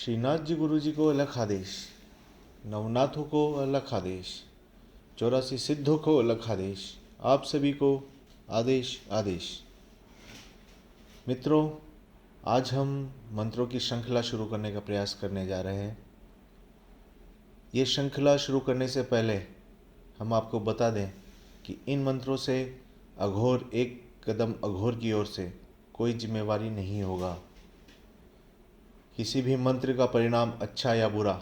श्रीनाथ जी गुरु जी को अलग आदेश, नवनाथों को अलग आदेश, 84 सिद्धों को अलग आदेश, आप सभी को आदेश आदेश। मित्रों, आज हम मंत्रों की श्रृंखला शुरू करने का प्रयास करने जा रहे हैं। ये श्रृंखला शुरू करने से पहले हम आपको बता दें कि इन मंत्रों से अघोर एक कदम अघोर की ओर से कोई जिम्मेवारी नहीं होगा। किसी भी मंत्र का परिणाम अच्छा या बुरा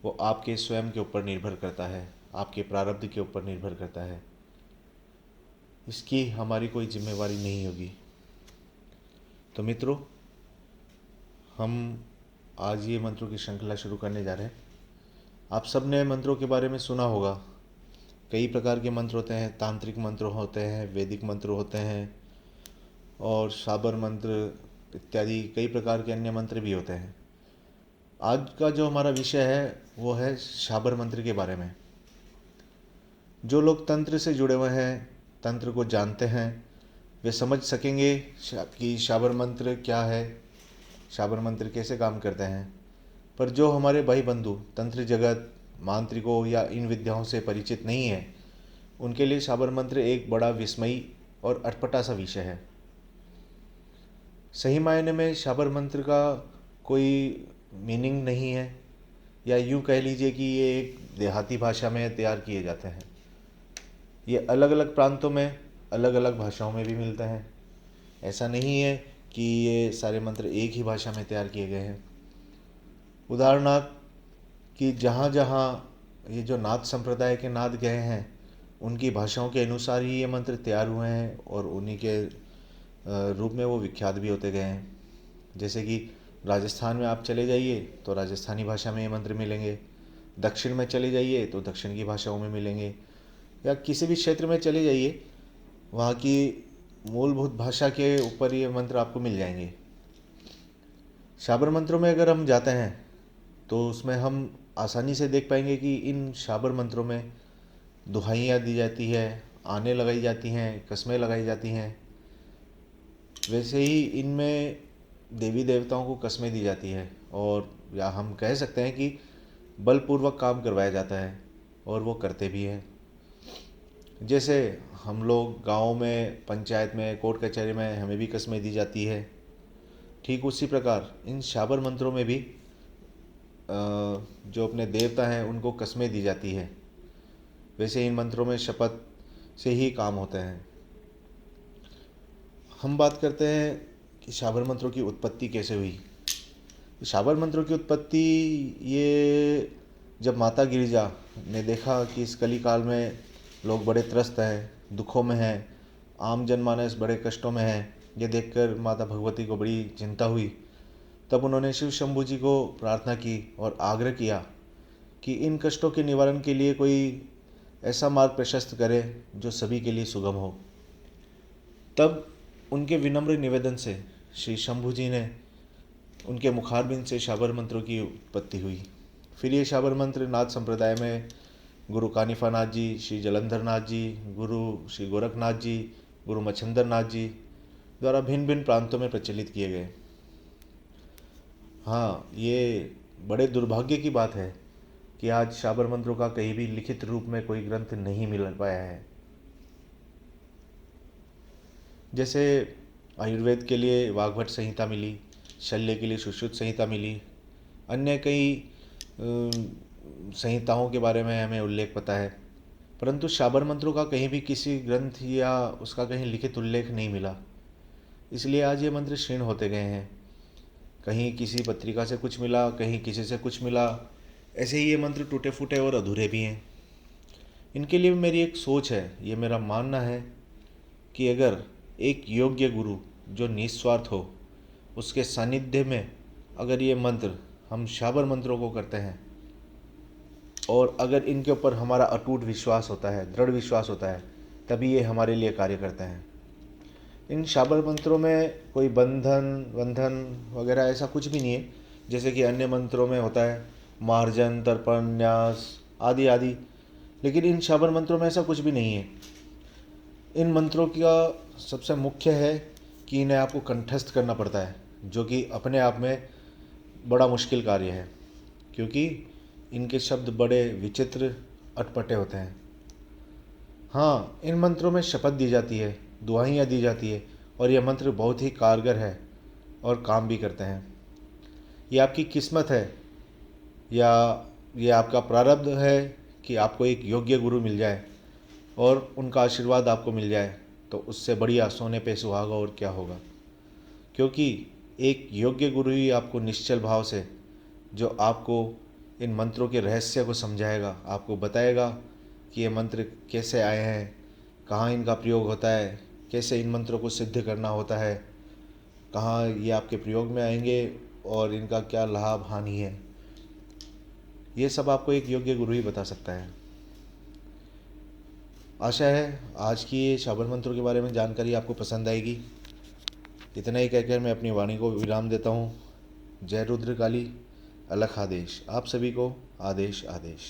वो आपके स्वयं के ऊपर निर्भर करता है, आपके प्रारब्ध के ऊपर निर्भर करता है। इसकी हमारी कोई जिम्मेवारी नहीं होगी। तो मित्रों, हम आज ये मंत्रों की श्रृंखला शुरू करने जा रहे हैं। आप सब ने मंत्रों के बारे में सुना होगा। कई प्रकार के मंत्र होते हैं, तांत्रिक मंत्र होते हैं, वैदिक मंत्र होते हैं और शाबर मंत्र इत्यादि कई प्रकार के अन्य मंत्र भी होते हैं। आज का जो हमारा विषय है वो है शाबर मंत्र के बारे में। जो लोग तंत्र से जुड़े हुए हैं, तंत्र को जानते हैं, वे समझ सकेंगे कि शाबर मंत्र क्या है, शाबर मंत्र कैसे काम करते हैं। पर जो हमारे भाई बंधु तंत्र जगत, मांत्रिकों या इन विद्याओं से परिचित नहीं है, उनके लिए शाबर मंत्र एक बड़ा विस्मयी और अटपटा सा विषय है। सही मायने में शाबर मंत्र का कोई मीनिंग नहीं है, या यूँ कह लीजिए कि ये एक देहाती भाषा में तैयार किए जाते हैं। ये अलग अलग प्रांतों में अलग अलग भाषाओं में भी मिलते हैं। ऐसा नहीं है कि ये सारे मंत्र एक ही भाषा में तैयार किए गए हैं। उदाहरणार्थ कि जहाँ जहाँ ये जो नाद संप्रदाय के नाद गए हैं, उनकी भाषाओं के अनुसार ही ये मंत्र तैयार हुए हैं और उन्हीं के रूप में वो विख्यात भी होते गए हैं। जैसे कि राजस्थान में आप चले जाइए तो राजस्थानी भाषा में ये मंत्र मिलेंगे, दक्षिण में चले जाइए तो दक्षिण की भाषाओं में मिलेंगे, या किसी भी क्षेत्र में चले जाइए वहाँ की मूलभूत भाषा के ऊपर ये मंत्र आपको मिल जाएंगे। शाबर मंत्रों में अगर हम जाते हैं तो उसमें हम आसानी से देख पाएंगे कि इन शाबर मंत्रों में दुहाइयाँ दी जाती है, आने लगाई जाती हैं, कस्में लगाई जाती हैं। वैसे ही इनमें देवी देवताओं को कस्में दी जाती है, और या हम कह सकते हैं कि बलपूर्वक काम करवाया जाता है, और वो करते भी हैं। जैसे हम लोग गाँव में, पंचायत में, कोर्ट कचहरी में हमें भी कस्में दी जाती है, ठीक उसी प्रकार इन शाबर मंत्रों में भी जो अपने देवता हैं उनको कस्में दी जाती है। वैसे इन मंत्रों में शपथ से ही काम होते हैं। हम बात करते हैं कि शाबर मंत्रों की उत्पत्ति कैसे हुई। शाबर मंत्रों की उत्पत्ति ये जब माता गिरिजा ने देखा कि इस कली काल में लोग बड़े त्रस्त हैं, दुखों में हैं, आम जनमानस बड़े कष्टों में है, ये देखकर माता भगवती को बड़ी चिंता हुई। तब उन्होंने शिव शंभु जी को प्रार्थना की और आग्रह किया कि इन कष्टों के निवारण के लिए कोई ऐसा मार्ग प्रशस्त करे जो सभी के लिए सुगम हो। तब उनके विनम्र निवेदन से श्री शंभु जी ने उनके मुखारबिंद से शाबर मंत्रों की उत्पत्ति हुई। फिर ये शाबर मंत्र नाथ संप्रदाय में गुरु कानिफा नाथ जी, श्री जलंधर नाथ जी, गुरु श्री गोरखनाथ जी, गुरु मच्छंदर नाथ जी द्वारा भिन्न भिन्न प्रांतों में प्रचलित किए गए। हाँ, ये बड़े दुर्भाग्य की बात है कि आज शाबर मंत्रों का कहीं भी लिखित रूप में कोई ग्रंथ नहीं मिल पाया है। जैसे आयुर्वेद के लिए वाग्भट संहिता मिली, शल्य के लिए सुश्रुत संहिता मिली, अन्य कई संहिताओं के बारे में हमें उल्लेख पता है, परंतु शाबर मंत्रों का कहीं भी किसी ग्रंथ या उसका कहीं लिखित उल्लेख नहीं मिला। इसलिए आज ये मंत्र क्षीण होते गए हैं। कहीं किसी पत्रिका से कुछ मिला, कहीं किसी से कुछ मिला, ऐसे ही ये मंत्र टूटे फूटे और अधूरे भी हैं। इनके लिए मेरी एक सोच है, ये मेरा मानना है कि अगर एक योग्य गुरु जो निस्वार्थ हो, उसके सानिध्य में अगर ये मंत्र, हम शाबर मंत्रों को करते हैं और अगर इनके ऊपर हमारा अटूट विश्वास होता है, दृढ़ विश्वास होता है, तभी ये हमारे लिए कार्य करते हैं। इन शाबर मंत्रों में कोई बंधन वगैरह ऐसा कुछ भी नहीं है, जैसे कि अन्य मंत्रों में होता है मार्जन, तर्पण, न्यास आदि आदि। लेकिन इन शाबर मंत्रों में ऐसा कुछ भी नहीं है। इन मंत्रों का सबसे मुख्य है कि इन्हें आपको कंठस्थ करना पड़ता है, जो कि अपने आप में बड़ा मुश्किल कार्य है, क्योंकि इनके शब्द बड़े विचित्र अटपटे होते हैं। हाँ, इन मंत्रों में शपथ दी जाती है, दुआएं दी जाती है, और यह मंत्र बहुत ही कारगर है और काम भी करते हैं। ये आपकी किस्मत है, या ये आपका प्रारब्ध है कि आपको एक योग्य गुरु मिल जाए और उनका आशीर्वाद आपको मिल जाए, तो उससे बढ़िया सोने पे सुहागा और क्या होगा। क्योंकि एक योग्य गुरु ही आपको निश्चल भाव से, जो आपको इन मंत्रों के रहस्य को समझाएगा, आपको बताएगा कि ये मंत्र कैसे आए हैं, कहाँ इनका प्रयोग होता है, कैसे इन मंत्रों को सिद्ध करना होता है, कहाँ ये आपके प्रयोग में आएंगे और इनका क्या लाभ हानि है। ये सब आपको एक योग्य गुरु ही बता सकता है। आशा है आज की ये शाबर मंत्रों के बारे में जानकारी आपको पसंद आएगी। इतना ही कहकर मैं अपनी वाणी को विराम देता हूँ। जय रुद्र काली, अलख आदेश। आप सभी को आदेश आदेश।